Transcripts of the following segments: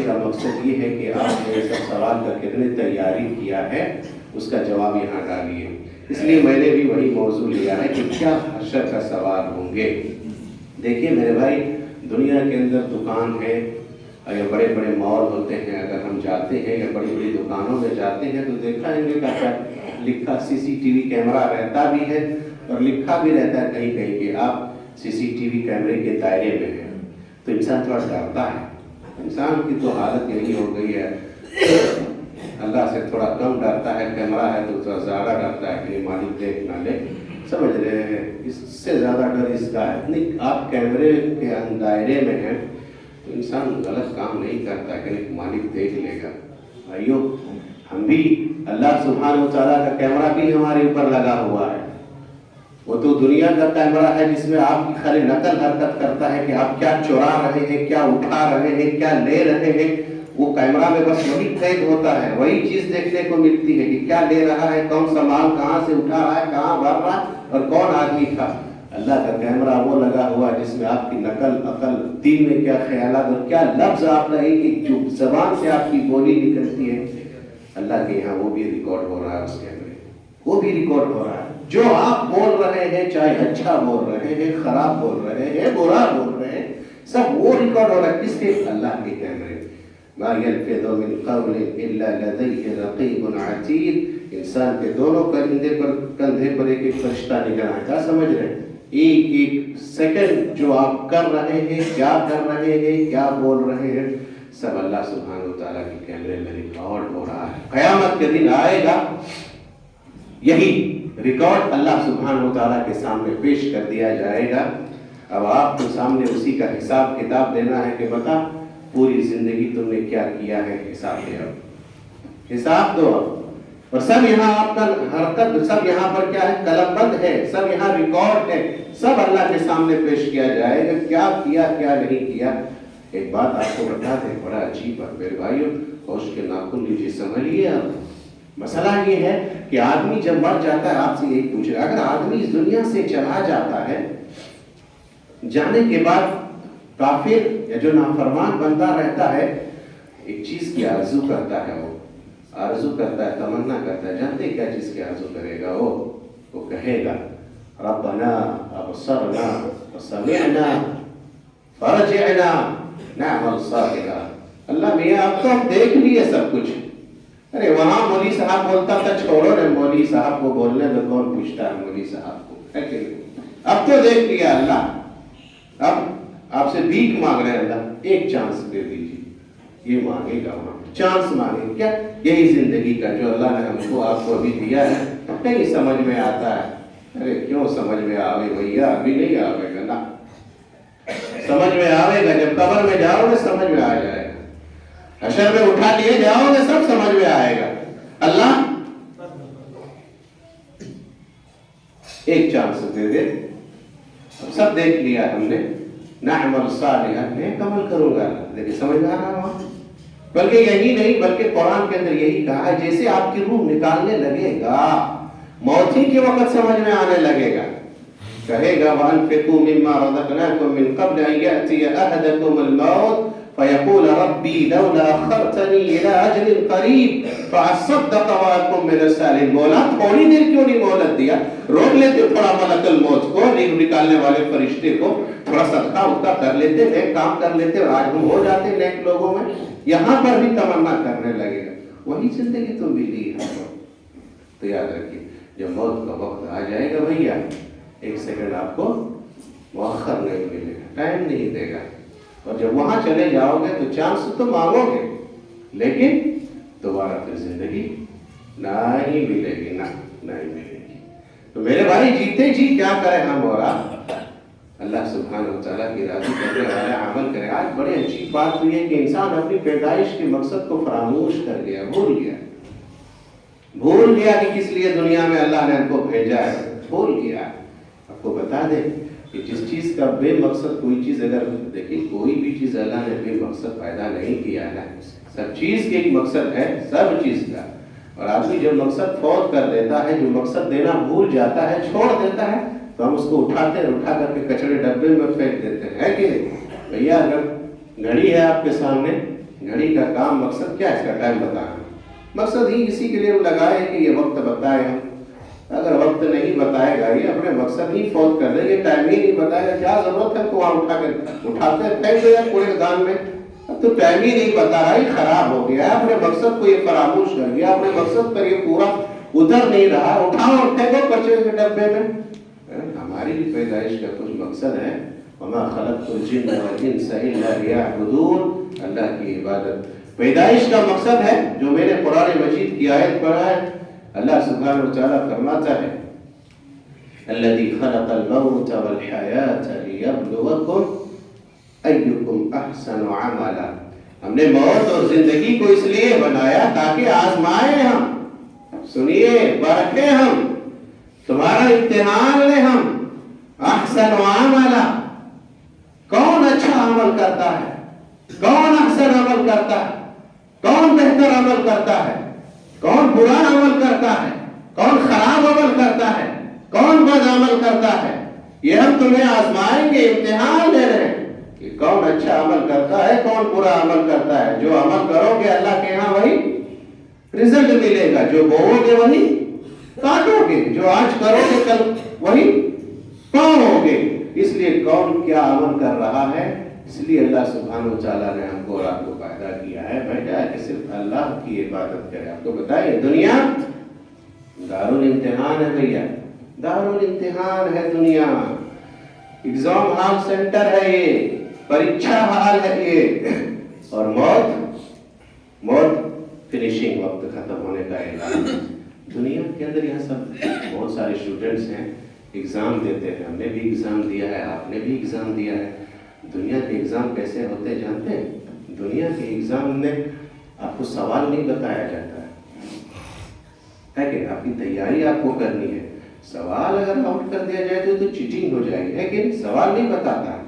کا مقصد یہ ہے کہ آپ نے سب سوال کا کتنے تیاری کیا ہے اس کا جواب یہاں ڈالیے. اس لیے میں نے بھی وہی موضوع لیا ہے کہ کیا حشر کا سوال ہوں گے. دیکھیے میرے بھائی، دنیا کے اندر دکان ہے یا بڑے بڑے مال ہوتے ہیں، اگر ہم جاتے ہیں یا بڑی بڑی دکانوں میں جاتے ہیں تو دیکھا ہے کہ کیا لکھا CCTV کیمرہ رہتا بھی ہے اور لکھا بھی رہتا ہے کہیں کہیں کہ آپ CCTV کیمرے کے دائرے میں ہیں. تو انسان تھوڑا ڈرتا ہے. انسان کی تو حالت یہی ہو گئی ہے، اللہ سے تھوڑا کم ڈرتا ہے، کیمرہ ہے تو تھوڑا زیادہ ڈرتا ہے کہ مالک دیکھ نہ لے. سمجھ رہے ہیں؟ اس سے زیادہ ڈر اس کا ہے. نہیں، آپ کیمرے کے دائرے میں ہیں تو انسان غلط کام نہیں کرتا کہ مالک دیکھ لے گا. بھائیو، ہم بھی اللہ سبحانہ و تعالیٰ کا کیمرہ بھی ہمارے اوپر لگا ہوا ہے. وہ تو دنیا کا کیمرہ ہے جس میں آپ کی خالی نقل حرکت کرتا ہے کہ آپ کیا چورا رہے ہیں، کیا اٹھا رہے ہیں، کیا لے رہے ہیں. وہ کیمرہ میں بس وہی قید ہوتا ہے، وہی چیز دیکھنے کو ملتی ہے کہ کیا لے رہا ہے، کون سا مال کہاں سے اٹھا رہا ہے، کہاں بھر رہا ہے اور کون آدمی تھا. اللہ کا کیمرہ وہ لگا ہوا ہے جس میں آپ کی نقل، عقل، دل میں کیا خیالات اور کیا لفظ آپ کا ایک ایک جو زبان سے آپ کی بولی نکلتی ہے، اللہ کے یہاں وہ بھی ریکارڈ ہو رہا ہے. اس کیمرے وہ بھی ریکارڈ ہو رہا ہے. جو آپ بول رہے ہیں، چاہے اچھا بول رہے ہیں، خراب بول رہے ہیں، برا بول رہے ہیں، سب وہ ریکارڈ ہو رہا ہے. کس کے؟ اللہ کے کیمرے. ما يلفظ من قول الا لديه رقيب عتيد. انسان کے دونوں کندھے پر ایک ایک فرشتہ نگراں ہے. کیا سمجھ رہے ہیں؟ ایک ایک سیکنڈ جو آپ کر رہے ہیں، کیا کر رہے ہیں، کیا بول رہے ہیں، سب اللہ سبحانہ و تعالیٰ کے کیمرے میں ریکارڈ ہو رہا ہے. قیامت کے دن آئے گا، یہی ریکارڈ اللہ سبحانہ و تعالیٰ کے سامنے پیش کر دیا جائے گا. اب آپ کو سامنے اسی کا حساب کتاب دینا ہے کہ بتا پوری زندگی تم نے کیا کیا ہے. حساب دے، اب حساب دو. اور سب یہاں آپ کا حرکت، سب یہاں پر کیا ہے؟ قلم بند ہے. سب یہاں ریکارڈ ہے. سب اللہ کے سامنے پیش کیا جائے گا، کیا کیا کیا نہیں کیا. ایک بات آپ کو بتا دیں، بڑا عجیب ہے میرے بھائیوں، ہوش کے ناخن لیجیے، سمجھیے. مسئلہ یہ ہے کہ آدمی جب مر جاتا ہے، آپ سے یہی پوچھ رہا، اگر آدمی اس دنیا سے چلا جاتا ہے، جانے کے بعد کافر یا جو نافرمان بنتا رہتا ہے، ایک چیز کی آرزو کرتا ہے. وہ آرزو کرتا ہے، تمنا کرتا ہے. جانتے کیا چیز کی آرزو کرے گا؟ وہ کہے گا ربنا ابصرنا وسمعنا فرجعنا نعمل صالحا. اللہ میاں اب تو ہم دیکھ لیے سب کچھ. ارے وہاں مولوی صاحب بولتا تھا، چھوڑو نا مولوی صاحب کو بولنے تو کون پوچھتا ہے مولوی صاحب کو. اب تو دیکھ لیا اللہ، اب آپ سے بھیک مانگ رہے ہیں، اللہ ایک چانس دے دیجیے. یہ مانگے گا، وہاں چانس مانگے. کیا یہی زندگی کا جو اللہ نے ہم کو آپ کو ابھی دیا ہے، نہیں سمجھ میں آتا ہے. ارے کیوں سمجھ میں آوے بھیا؟ ابھی نہیں آوے گا نا، سمجھ میں آوے گا جب قبر میں جاؤ گے، سمجھ میں آ جائے گا. حشر میں اٹھا لیے جاؤ گے، سب سمجھ میں آئے گا. اللہ ایک چانس دے دے. سب دیکھ لیا ہم نے، نعمل صالحا، میں عمل کروں گا. لیکن سمجھ میں آ رہا وہاں. بلکہ یہی نہیں، بلکہ قرآن کے اندر یہی کہا ہے، جیسے آپ کی روح نکالنے لگے گا، موت ہی کے وقت سمجھ میں آنے لگے گا. کہے گا وَأَنفِقُوا مِمَّا رَزَقْنَاكُم مِّن قَبْلِ أَن يَأْتِيَ أَحَدَكُمُ الْمَوْتُ فَيَقُولَ رَبِّي لَوْلَا أَخَّرْتَنِي إِلَىٰ أَجَلٍ قَرِيبٍ فَأَصَّدَّقَ وَأَكُن مِّنَ الصَّالِحِينَ. مولا تھوڑی دیر کیوں نہیں مہلت دیا؟ روک لیتے تھوڑا ملک الموت کو، نکالنے والے فرشتے کو، تھوڑا صدقہ اس کا کر لیتے، نیک کام کر لیتے اور آج ہم ہو جاتے نیک لوگوں میں. یہاں پر بھی تمنا کرنے لگے گا. وہی زندگی تو ملی ہے. تو یاد رکھیے، جب موت کا وقت آ جائے گا بھیا، ایک سیکنڈ آپ کو مؤخر نہیں ملے گا، ٹائم نہیں دے گا. اور جب وہاں چلے جاؤ گے تو چانس تو مانگو گے، لیکن دوبارہ پھر زندگی نہیں ملے گی، نہیں ملے گی. تو میرے بھائی جیتے جی کیا کریں ہم اور آپ؟ اللہ سبحانہ و تعالیٰ کی راضی کرنے والا عمل کریں. آج بڑی عجیب بات ہوئی ہے کہ انسان اپنی پیدائش کے مقصد کو فراموش کر گیا، بھول گیا کہ کس لیے دنیا میں اللہ نے ہم کو بھیجا ہے. بھول گیا. آپ کو بتا دیں کہ جس چیز کا بے مقصد کوئی چیز، اگر دیکھیں کوئی بھی چیز اللہ نے بے مقصد پیدا نہیں کیا ہے. سب چیز کے ایک مقصد ہے، سب چیز کا. اور آدمی جب مقصد فوت کر دیتا ہے، جو مقصد دینا بھول جاتا ہے، چھوڑ دیتا ہے، تو ہم اس کو اٹھا کر کے کچرے ڈبے میں پھینک دیتے ہیں، ہے کہ نہیں؟ بھیا اگر گھڑی ہے آپ کے سامنے گھڑی کا کام مقصد کیا ہے؟ اس کا ٹائم بتانا. مقصد ہی اسی کے لیے لگائے کہ یہ وقت بتائے ہم. اگر وقت نہیں بتائے گا یہ اپنے مقصد ہی فوت کر دے. یہ ٹائم ہی نہیں بتائے گا، کیا ضرورت ہے تو وہاں اٹھاتے پھینک دو یار کوڑے دان میں. اب تو ٹائم ہی نہیں بتا رہا، یہ خراب ہو گیا، اپنے مقصد کو یہ فراموش کر گیا، اپنے مقصد پر یہ پورا اتر نہیں رہا. اٹھاؤ اور پھینکو کچرے کے ڈبے میں. ہماری بھی پیدائش کا کچھ مقصد ہے. وما خلقت الجن والانس الا ليعبدون. اللہ کی عبادت پیدائش کا مقصد ہے. جو میں نے قرآن مجید کی آیت پڑھا ہے، اللہ سبحانہ وتعالی فرماتا ہے الذي خلق الموت والحیاة ليبلوکم ایکم احسن عملا. ہم نے موت اور زندگی کو اس لیے بنایا تاکہ آزمائیں ہم. سنیے پرکھیں ہم، تمہارا امتحان لیں ہم. احسن عملا، کون اچھا عمل کرتا ہے، کون احسن عمل کرتا ہے، کون بہتر عمل کرتا ہے، کون برا عمل کرتا ہے، کون خراب عمل کرتا ہے، کون بد عمل کرتا ہے. یہ ہم تمہیں آزمائیں گے، امتحان لے رہے ہیں کہ کون اچھا عمل کرتا ہے، کون برا عمل کرتا ہے. جو عمل کرو گے اللہ کے ہاں وہی رزلٹ ملے گا. جو بوؤ گے وہی کاٹو گے، جو آج کرو گے کل وہی پاؤ گے. اس لیے کون کیا عمل کر رہا ہے، اس لیے اللہ سبحانہ وتعالیٰ نے ہم کو اور آپ کو پیدا کیا ہے، بھیجا ہے کہ صرف اللہ کی عبادت کرے. آپ کو بتائیے دنیا دارالامتحان ہے بھیا، دارالامتحان ہے دنیا. ایگزام ہال سینٹر ہے یہ، پریچھا ہال ہے یہ. اور موت فنیشنگ، وقت ختم ہونے کا اعلان. دنیا کے اندر یہاں سب بہت سارے اسٹوڈنٹس ہیں، ایگزام دیتے ہیں. ہم نے بھی ایگزام دیا ہے، آپ نے بھی ایگزام دیا ہے. دنیا کے ایگزام کیسے ہوتے جانتے ہیں؟ دنیا کے ایگزام میں آپ کو سوال نہیں بتایا جاتا ہے کہ آپ کی تیاری آپ کو کرنی ہے. سوال اگر آؤٹ کر دیا جائے تو چیٹنگ ہو جائے گی، ہے کہ سوال نہیں بتاتا ہے.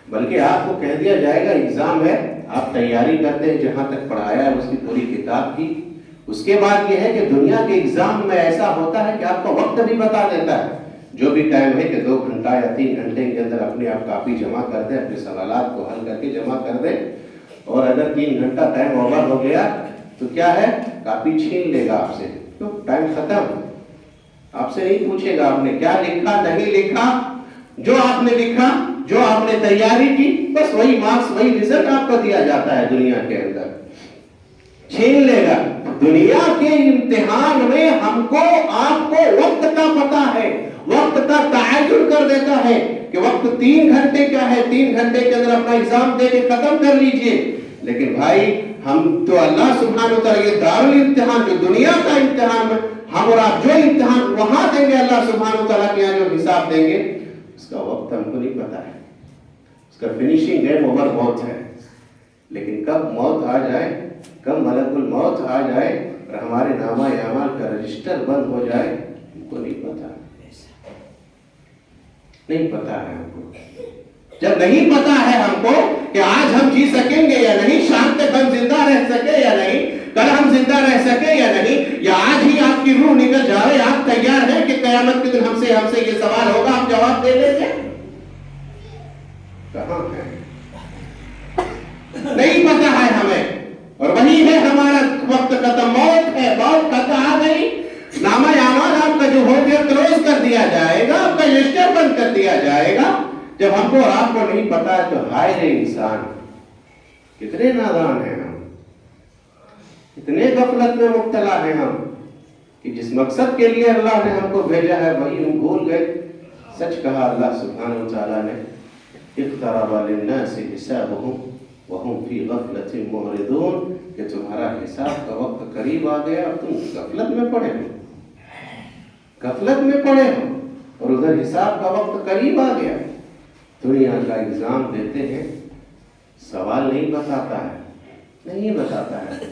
بلکہ آپ کو کہہ دیا جائے گا ایگزام ہے، آپ تیاری کرتے ہیں جہاں تک پڑھایا ہے اس کی پوری کتاب کی. اس کے بعد یہ ہے کہ دنیا کے ایگزام میں ایسا ہوتا ہے کہ آپ کو وقت بھی بتا دیتا ہے. جو بھی ٹائم ہے کہ 2 گھنٹہ یا 3 گھنٹے کے اندر اپنے آپ کاپی جمع کر دے، اپنے سوالات کو حل کر کے جمع کر دے. اور اگر 3 گھنٹہ ٹائم اوور ہو گیا تو کیا ہے، کاپی چھین لے گا آپ سے. تو ٹائم ختم. آپ سے نہیں پوچھے گا آپ نے کیا لکھا نہیں لکھا. جو آپ نے لکھا، جو آپ نے تیاری کی، بس وہی مارکس وہی رزلٹ آپ کو دیا جاتا ہے. دنیا کے اندر چھین لے گا. دنیا کے امتحان میں ہم کو آپ کو وقت کا پتا ہے، وقت کا تعین کر دیتا ہے کہ وقت 3 گھنٹے کا ہے، 3 گھنٹے کے اندر اپنا ایگزام دے کے ختم کر لیجئے. لیکن بھائی ہم تو اللہ سبحانہ وتعالی یہ دارالامتحان جو دنیا کا امتحان میں ہم اور آپ جو امتحان وہاں دیں گے اللہ سبحانہ وتعالی کے یہاں جو حساب دیں گے، اس کا وقت ہم کو نہیں پتا ہے. اس کا فنیشنگ ہے اوور موت ہے. لیکن کب موت آ جائے، کب ملک الموت آ جائے اور ہمارے نامہ اعمال کا رجسٹر بند ہو جائے، ہم کو نہیں پتا. نہیں پتا ہے ہم کو. جب نہیں پتا ہے ہم کو کہ آج ہم جی سکیں گے یا نہیں، شام تک ہم زندہ رہ سکے یا نہیں، کل ہم زندہ رہ سکے یا نہیں، یا آج ہی آپ کی روح نکل جائے، آپ تیار ہیں کہ قیامت کے دن ہم سے یہ سوال ہوگا، آپ جواب دے دیں گے؟ کہاں ہے؟ نہیں پتا ہے ہمیں. اور وہی ہے ہمارا وقت ختم. موت ہے، موت ختم آ گئی. نامہ اعمال آپ کا جو ہو گیا کلوز کر دیا جائے گا، آپ کا رجسٹر بند کر دیا جائے گا. جب ہم کو اور آپ کو نہیں پتا ہے تو ہائے رے انسان، کتنے نادان ہیں ہم، کتنے غفلت میں مبتلا ہیں ہم کہ جس مقصد کے لیے اللہ نے ہم کو بھیجا ہے وہی ہم بھول گئے. سچ کہا اللہ سبحانہ وتعالیٰ نے، اقترب للناس حسابهم وهم في غفلة معرضون، کہ تمہارا حساب کا وقت قریب آ گیا اور تم غفلت میں پڑے ہو، غفلت میں پڑے ہو، اور ادھر حساب کا وقت قریب آ گیا. دنیا کا ایگزام دیتے ہیں، سوال نہیں بتاتا ہے، نہیں بتاتا ہے،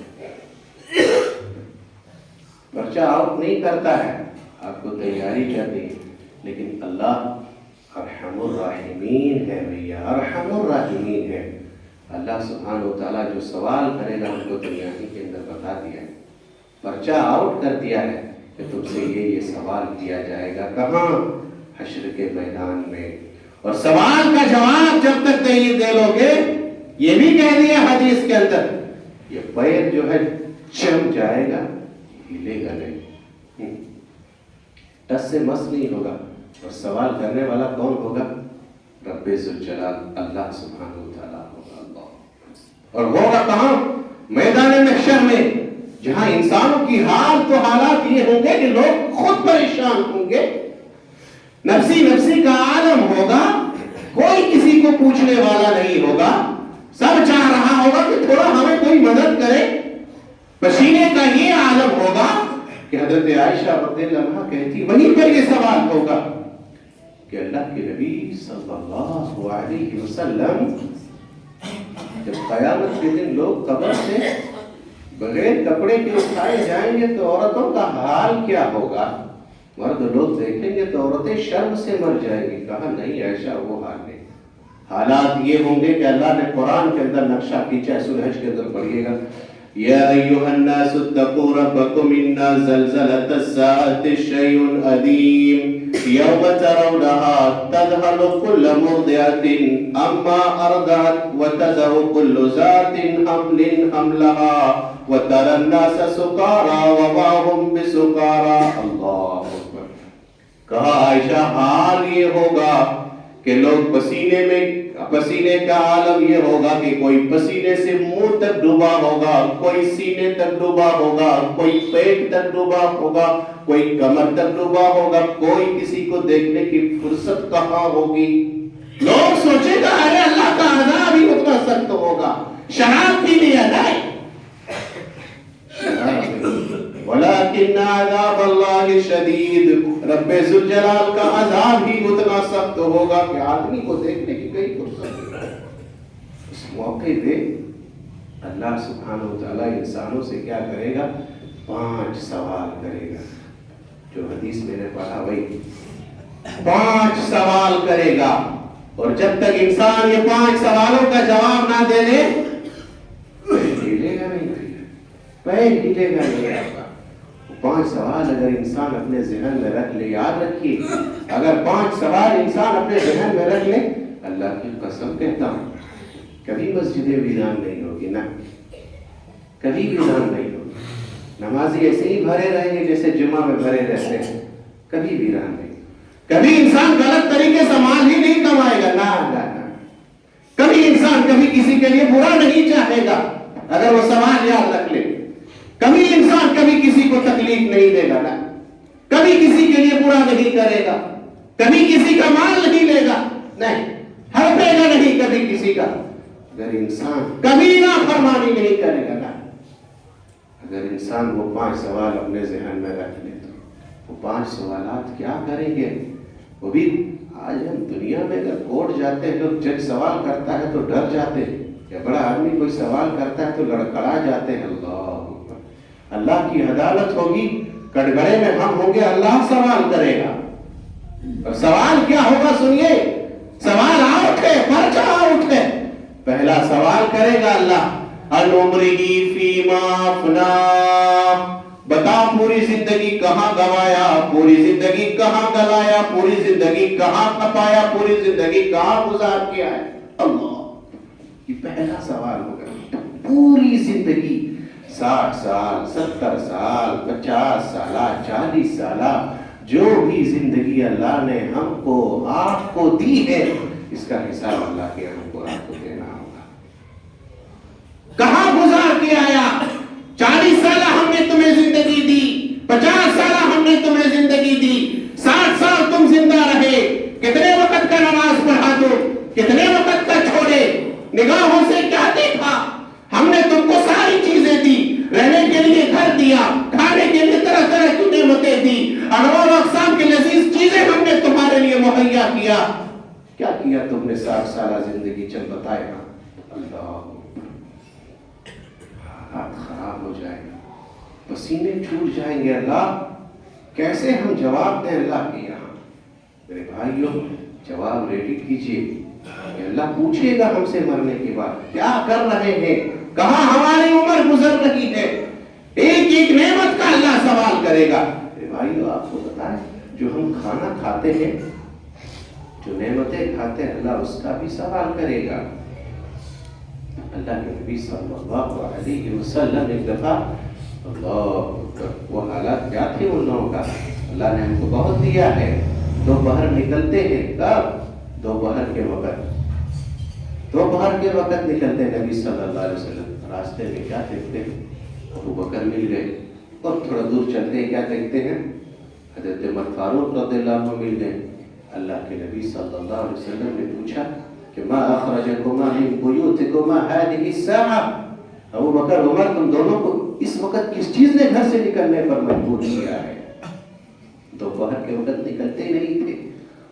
پرچہ آؤٹ نہیں کرتا ہے، آپ کو تیاری کرنی ہے. لیکن اللہ ارحم الراحمین ہے بھیا، ارحم الراحمین ہے. اللہ سبحانہ وتعالیٰ جو سوال کرے گا ہم کو دنیا ہی کے اندر بتا دیا ہے، پرچہ آؤٹ کر دیا ہے کہ تم سے یہ سوال کیا جائے گا. کہاں؟ حشر کے میدان میں. اور سوال کا جواب جب تک نہیں دے لو گے، یہ بھی کہہ دیا حدیث کے اندر یہ پیر جو ہے چم جائے گا، ہلے گا نہیں، ٹس سے مس نہیں ہوگا. اور سوال کرنے والا کون ہوگا؟ رب ذوالجلال اللہ سبحانہ وتعالیٰ ہوگا. اللہ، اور ہوگا کہاں؟ میدان محشر میں، جہاں انسانوں کی حال تو حالات یہ ہوں گے کہ لوگ خود پریشان ہوں گے، نفسی نفسی کا عالم ہوگا، کوئی کسی کو پوچھنے والا نہیں ہوگا، سب چاہ رہا ہوگا کہ تھوڑا ہمیں کوئی مدد کرے. پسینے کا یہ عالم ہوگا کہ حضرت عائشہ رضی اللہ عنہا کہتی وہیں پر یہ سوال ہوگا کہ اللہ کے نبی صلی اللہ علیہ وسلم، جب قیامت کے دن لوگ قبر سے بغیر کپڑے کے اٹھائے جائیں گے تو عورتوں کا حال کیا ہوگا؟ مرد لوگ دیکھیں گے تو عورتیں شرم سے مر جائیں گی. کہا نہیں عائشہ، وہ حال نہیں. حالات یہ ہوں گے کہ اللہ نے قرآن کے اندر نقشہ کھینچا ہے، سورہ حج کے اندر پڑھیے گا، یا ایھا الناس اتقوا ربکم ان زلزلۃ الساعۃ شیء عظیم یوم ترونها تذهل كل مرضعة عما ارضعت وتضع كل ذات حمل حملها وترى الناس سکارى وما هم بسکارى. اللہ اکبر. کہا عائشہ حال یہ ہوگا کہ لوگ پسینے کا عالم یہ ہوگا کہ کوئی پسینے سے منہ تک ڈوبا ہوگا، کوئی سینے تک ڈوبا ہوگا، کوئی پیٹ تک ڈوبا ہوگا، کوئی کمر تک ڈوبا ہوگا، کوئی کسی کو دیکھنے کی فرصت کہاں ہوگی. لوگ سوچے گا ارے اللہ کا عذاب ہی اتنا سخت ہوگا، شراب پی لیا نہیں، ولیکن عذاب اللہ شدید، رب ذوالجلال کا عذاب ہی اتنا سخت ہوگا کہ آدمی کو دیکھنے کی کوئی فرصت نہیں. اس موقع پہ اللہ سبحانہ وتعالیٰ انسانوں سے کیا کرے گا؟ 5 سوال کرے گا. جو حدیث میں نے پڑھا وہی 5 سوال کرے گا، اور جب تک انسان یہ 5 سوالوں کا جواب نہ دے دے ہلے گا نہیں، پیر ہلے گا نہیں. 5 سوال اگر انسان اپنے ذہن میں رکھ لے، یاد رکھیے، اگر 5 سوال انسان اپنے ذہن میں رکھ لے، اللہ کی قسم کہتا ہوں کبھی مسجدیں ویران نہیں ہوگی، نہ کبھی ویران نہیں ہوگی. نمازی ایسے ہی بھرے رہیں گے جیسے جمعہ میں بھرے رہتے ہیں، کبھی ویران نہیں. کبھی انسان غلط طریقے سے مال ہی نہیں کمائے گا، نہ کبھی انسان کبھی کسی کے لیے برا نہیں چاہے گا، اگر وہ سوال یاد رکھ لے. کبھی انسان کبھی کسی کو تکلیف نہیں دے گا، کبھی کسی کے لیے برا نہیں کرے گا، کبھی کسی کا مال نہیں لے گا، نہیں ہڑپے گا نہیں کبھی کسی کا. اگر انسان کبھی نافرمانی نہیں کرے گا، نا اگر انسان وہ 5 سوال اپنے ذہن میں رکھ لے تو وہ 5 سوالات کیا کریں گے؟ وہ بھی آج ہم دنیا میں اگر کورٹ جاتے ہیں لوگ، جج سوال کرتا ہے تو ڈر جاتے ہیں، یا بڑا آدمی کوئی سوال کرتا ہے تو لڑکڑا جاتے ہیں. اللہ کی عدالت ہوگی، کٹگڑے میں ہم ہوں گے، اللہ سوال کرے گا. اور سوال کیا ہوگا سنیے، سوال آؤٹ ہے، پرچہ آؤٹ ہے. پہلا سوال کرے گا اللہ، عن عمرہ فیما افنا، بتا پوری زندگی کہاں گوایا، پوری زندگی کہاں گلایا، پوری زندگی کہاں کھپایا، پوری زندگی کہاں گزار کیا ہے. اللہ، یہ پہلا سوال ہوگا. پوری زندگی 60 سال، 70 سال، 50 سالہ، 40 سالہ، جو بھی زندگی اللہ نے ہم کو آپ کو دی ہے، اس کا حساب اللہ کے ہم کو آپ کو دینا ہوگا. کہاں گزار کے آیا؟ 40 سالہ ہم نے تمہیں زندگی دی، 50 سالہ ہم نے تمہیں زندگی دی، 60 سال تم زندہ رہے، کتنے وقت کا نماز پڑھا دو، کتنے وقت کا چھوڑے، نگاہوں سے کیا دیکھا؟ ہم نے تم کو ساری چیزیں دی، رہنے کے لیے گھر دیا، کھانے کے لیے طرح طرح کی نعمتیں دی، انواع و اقسام کی لذیذ چیزیں ہم نے تمہارے لیے مہیا کیا. کیا کیا تم نے 60 سالہ زندگی؟ چل بتایا. اللہ، حالات خراب ہو جائیں گے، پسینے چھوٹ جائیں گے. اللہ کیسے ہم جواب دیں اللہ کے یہاں؟ میرے بھائیوں، جواب ریڈی کیجئے کہ اللہ پوچھے گا ہم سے مرنے کے بعد کیا کر رہے ہیں، کہاں ہماری عمر گزر رہی ہے. ایک ایک نعمت کا اللہ سوال کرے گا. میرے بھائیو، آپ کو پتا ہے جو ہم کھانا کھاتے ہیں، جو نعمتیں کھاتے ہیں، اللہ اس کا بھی سوال کرے گا. اللہ کے نبی صلی اللہ علیہ وسلم ایک دفعہ وہ حالات کیا تھے ان لوگوں کا؟ اللہ نے ہم کو بہت دیا ہے، دوپہر نکلتے ہیں، کب؟ دوپہر کے وقت نکلتے ہیں نبی صلی اللہ علیہ وسلم، راستے میں کیا دیکھتے ہیں؟ ابو بکر مل گئے، اور تھوڑا دور چلتے ہیں کیا دیکھتے ہیں؟ حضرت عمر فاروق رضی اللہ عنہ مل گئے۔ اللہ کے نبی صلی اللہ علیہ وسلم نے پوچھا کہ ما اخرجکما من بیوتکما هذه الساعة، ابو بکر عمر تم دونوں کو اس وقت کس چیز نے گھر سے نکلنے پر مجبور کیا ہے؟ دوپہر کے وقت نکلتے ہی نہیں تھے،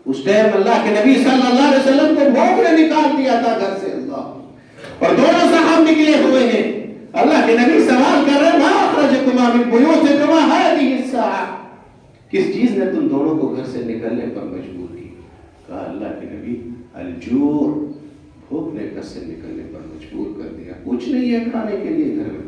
اس ٹائم اللہ کے نبی صلی اللہ علیہ وسلم کو بھوک نے نکال دیا تھا گھر سے، اللہ، اور دونوں صاحب نکلے ہوئے ہیں۔ اللہ کے نبی سوال کر رہے ہیں ما اخرجکما من بیوتکما هذه الساعة، کس چیز نے تم دونوں کو گھر سے نکلنے پر مجبور کی؟ کہا اللہ کے نبی الجوع، بھوک نے گھر سے نکلنے پر مجبور کر دیا، کچھ نہیں ہے کھانے کے لیے گھر میں۔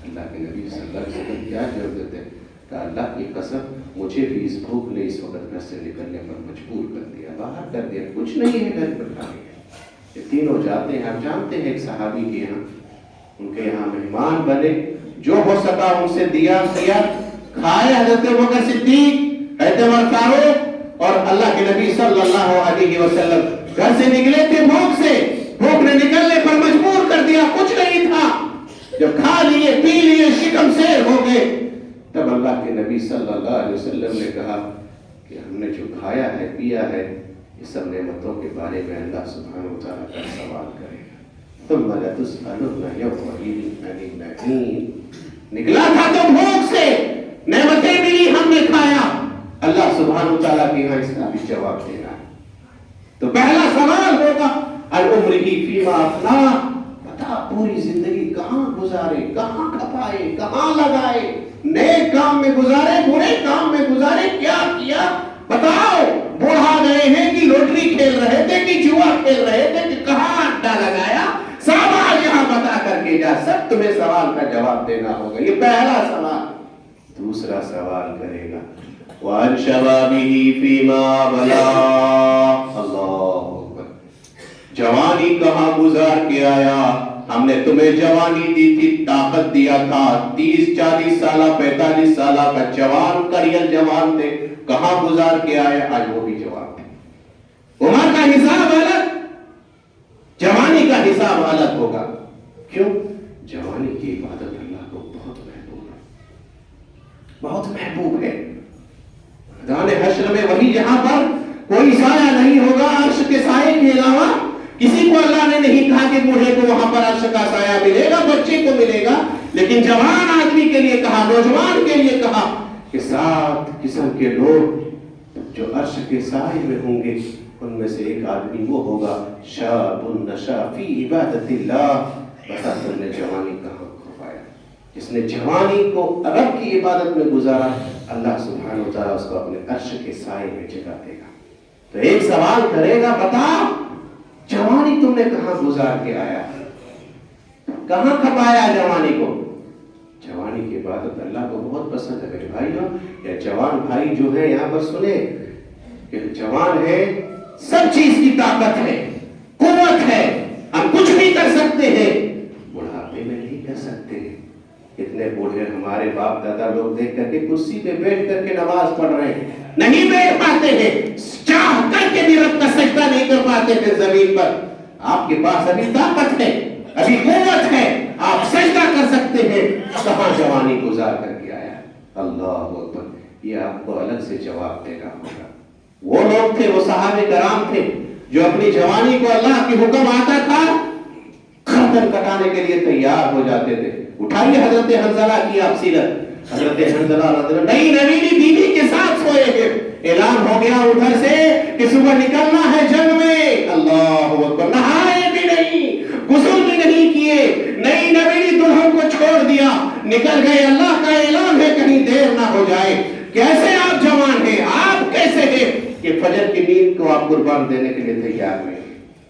اللہ کے نبی صلی اللہ علیہ وسلم کیا جواب دیتے ہیں؟ کہا اللہ کی قسم مجھے بھی اس بھوک نے اس وقت گھر سے نکلنے پر مجبور کر دیا، باہر کر دیا، کچھ نہیں ہے گھر پر کھانے کے۔ یہ تینوں جاتے ہیں، آپ جانتے ہیں ایک صحابی کے یہاں، ان کے یہاں مہمان بنے، جو ہو سکا ان سے دیا کھائے۔ حضرت ابوبکر صدیق، حضرت عمر فاروق اور اللہ کے نبی صلی اللہ علیہ وسلم گھر سے نکلے تھے بھوک سے، بھوک نے نکلنے پر مجبور کر دیا، کچھ نہیں تھا۔ جب کھا لیے پی لیے شکم سیر ہو گئے، تب اللہ کے نبی صلی اللہ علیہ وسلم نے کہا کہ ہم نے جو کھایا ہے پیا ہے یہ سب نعمتوں کے بارے میں اللہ سبحانہ و تعالیٰ کا سوال کرے گا۔ ثم لتسألن یومئذ عن النعیم، نکلا تھا تو بھوک سے، نعمتیں ملی ہم نے کھایا، اللہ سبحانہ و تعالیٰ کے یہاں اس کا بھی جواب دینا ہے۔ تو پہلا سوال ہوگا العمر فیما افنا، بتا پوری زندگی کہاں گزارے، کہاں کھپائے، کہاں لگائے، نیک کام میں گزارے، برے کام میں گزارے، کیا کیا بتاؤ؟ بوڑھا گئے ہیں کہ لوٹری کھیل رہے تھے کہ جوا کھیل رہے تھے کہ کہاں اڈا لگایا، سوال یہاں بتا کر کے جا، سب تمہیں سوال کا جواب دینا ہوگا۔ یہ پہلا سوال۔ دوسرا سوال کرے گا وَعَنْ شَبَابِهِ فِيمَا بَلَغَ، اللہ اکبر، جوانی کہاں گزار کے آیا؟ ہم نے تمہیں جوانی دی تھی، طاقت دیا تھا، 30 40 سالہ 45 سالہ کا جوان، کریل جوان تھے، کہاں گزار کے آئے؟ آج وہ بھی جوان تھے۔ عمر کا حساب الگ، جوانی کا حساب الگ ہوگا۔ کیوں؟ جوانی کی عبادت اللہ کو بہت محبوب ہے، بہت محبوب ہے۔ میدان حشر میں وہی جہاں پر کوئی سایہ نہیں ہوگا عرش کے سائے کے علاوہ، کسی کو اللہ نے نہیں کہا کہ بوڑھے کو وہاں پر عرش کا سایہ ملے گا، بچے کو ملے گا، لیکن جوان آدمی کے لیے کہا، نوجوان کے لیے کہا کہ 7 قسم کے لوگ جو عرش کے سائے میں ہوں گے، ان میں سے ایک آدمی وہ ہوگا شاب نشا فی عبادت اللہ۔ بتا تم نے جوانی کہاں کھپایا؟ جس نے جوانی کو رب کی عبادت میں گزارا، اللہ سبحانہ و تعالیٰ اس کو اپنے عرش کے سائے میں جگہ دے گا۔ تو ایک سوال کرے گا، بتا جوانی تم نے کہاں گزار کے آیا، کہاں کھپایا جوانی کو؟ جوانی کی عبادت اللہ کو بہت پسند ہے میرے بھائیوں۔ یا جوان بھائی جو ہے یہاں پر سنے کہ جوان ہے، سب چیز کی طاقت ہے، قوت ہے، ہم کچھ بھی کر سکتے ہیں، بڑھاپے میں نہیں کر سکتے۔ اتنے بوڑھے ہمارے باپ دادا لوگ دیکھ کر کے کرسی پہ بیٹھ کر کے نماز پڑھ رہے ہیں، نہیں بیٹھ پاتے ہیں، چاہ کر کے بھی رب کا سجدہ نہیں کر پاتے ہیں زمین پر۔ آپ کے پاس ابھی طاقت ہے، ابھی قوت ہے، آپ سجدہ کر سکتے ہیں، کہاں جوانی گزار کر کے آیا؟ اللہ اکبر۔ یہ آپ کو الگ سے جواب دینا ہوگا۔ وہ لوگ تھے، وہ صحابہ کرام تھے جو اپنی جوانی کو اللہ کی حکم آتا تھا گردن کٹانے کے لیے تیار ہو جاتے تھے۔ اٹھائیے حضرت حنظلہ کی آپ سیرت، حضرت حنظلہ نئی نویلی بیوی کے ساتھ سوئے ہیں، اعلان ہو گیا ادھر سے کہ صبح نکلنا ہے جنگ میں، اللہ اکبر، نہائے بھی نہیں، غسل بھی نہیں کیے، نئی نویلی دلہن کو چھوڑ دیا، نکل گئے۔ اللہ کا اعلان ہے کہیں دیر نہ ہو جائے۔ کیسے آپ جوان ہیں، آپ کیسے ہیں کہ فجر کی نیند کو آپ قربان دینے کے لیے تیار نہیں؟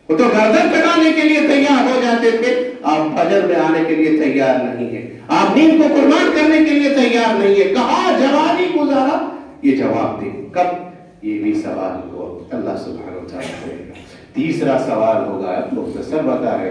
وہ تو گردن کٹانے کے لیے تیار ہو جاتے تھے، آپ فجر میں آنے کے لیے تیار نہیں ہیں، آپ نیند کو قربان کرنے کے لیے تیار نہیں ہے۔ کہاں جوانی گزارا؟ یہ جواب دیں کب؟ یہ بھی سوال کو اللہ سبحانہ و تعالیٰ کرے گا۔ تیسرا سوال ہوگا، آپ مختصر بتا رہے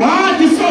500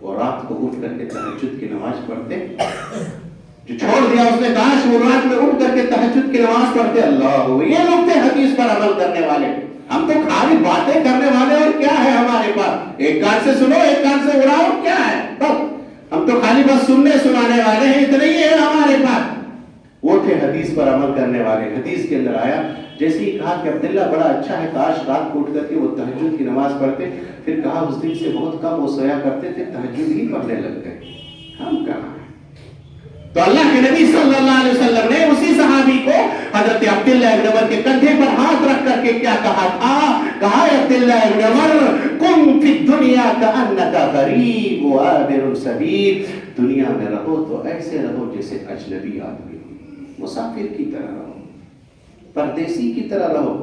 وہ رات کو اٹھ کر کے تہجد کی نماز پڑھتے، جو چھوڑ دیا اس نے کاش وہ رات میں اٹھ کر کے تہجد کی نماز پڑھتے. اللہ، یہ لوگ تھے حدیث پر عمل کرنے والے. ہم تو خالی باتیں کرنے والے، اور کیا ہے ہمارے پاس؟ ایک کان سے سنو ایک کان سے اڑاؤ، کیا ہے؟ بس ہم تو خالی بس سننے سنانے والے ہیں، اتنا ہی ہے ہمارے پاس. وہ تھے حدیث پر عمل کرنے والے. حدیث کے اندر آیا، جیسے ہی کہا کہ عبداللہ بڑا اچھا ہے، کاش رات کو اٹھ کر کے وہ تہجد کی نماز پڑھتے. پھر کہا اس دن سے بہت کم وہ سویا کرتے تھے، تہجد ہی پڑھنے لگ گئے. ہم کہاں ہیں؟ تو اللہ کے نبی صلی اللہ علیہ وسلم نے اسی صحابی کو حضرت عبداللہ ابن عمر کے کندھے پر ہاتھ رکھ کر کے کیا کہا تھا؟ کہا عبداللہ ابن عمر کن فی الدنیا کأنک غریب وعابر سبیل. دنیا میں رہو تو ایسے رہو جیسے اجنبی آدمی، مسافر کی طرح رہو، پردیسی کی طرح رہو،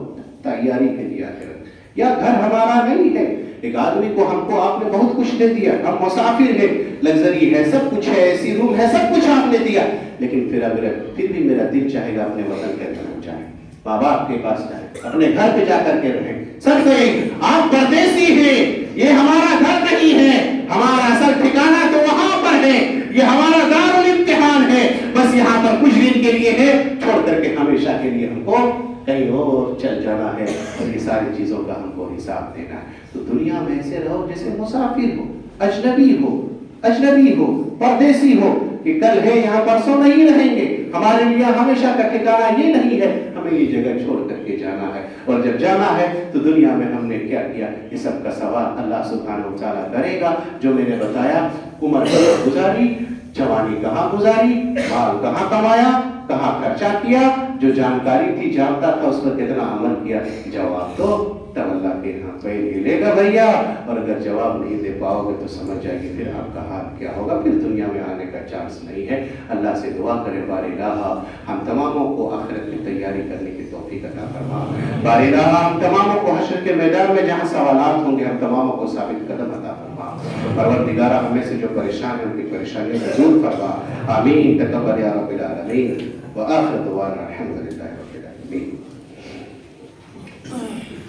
تیاری کے لیے آخرت. یا گھر ہمارا نہیں ہے، ایک آدمی کو ہم کو آپ نے بہت کچھ دے دیا، ہم مسافر ہیں، لگژری ہے، سب کچھ ہے، ایسی روم ہے، سب کچھ آپ نے دیا، لیکن پھر بھی میرا دل چاہے گا اپنے وطن کے طرف جائیں، ماں باپ کے پاس جائیں، اپنے گھر پہ جا کر کے رہیں. سب کہیں آپ پردیسی ہیں، یہ ہمارا گھر نہیں ہے، ہمارا اصل ٹھکانہ تو وہاں پر ہے، یہ ہمارا دارالامتحان ہے، بس یہاں پر کچھ دن کے لیے ہے، چھوڑ کر کے ہمیشہ کے لیے ہم کو کہیں اور چل جانا ہے، اور یہ ساری چیزوں کا ہم کو حساب دینا ہے. تو دنیا میں ایسے رہو جیسے مسافر ہو، اجنبی ہو، پردیسی ہو، کہ کل ہے یہاں پرسوں نہیں رہیں گے، ہمارے لیے ہمیشہ کا ٹھکانہ یہ نہیں ہے، ہمیں یہ جگہ چھوڑ کر کے جانا ہے. اور جب جانا ہے تو دنیا میں ہم نے کیا کیا، یہ سب کا سوال اللہ سبحانہ و تعالیٰ کرے گا. جو میں نے بتایا، عمر کہاں گزاری، جوانی کہاں گزاری، مال کہاں کمایا، کہاں خرچہ کیا، جو جانکاری تھی جانتا تھا اس پر کتنا عمل کیا. جواب تو تب اللہ کے ہاں پیر ہلے گا بھیا. اور اگر جواب نہیں دے پاؤ گے تو سمجھ جائیے پھر آپ کا حال کیا ہوگا، پھر دنیا میں آنے کا چانس نہیں ہے. اللہ سے دعا کرے بار الہ ہم تماموں کو آخرت کی تیاری کرنے کی توفیق عطا فرما. بار الہ ہم تماموں کو حشر کے میدان میں جہاں سوالات ہوں گے ہم تماموں کو ثابت قدم عطا فرما. پروردگارہ ہمیں سے جو پریشان ہیں ان کی پریشانیوں کو دور فرما. آمین. تقبل یا رب العالمین. وآخر دعوانا الحمدللہ رب العالمین.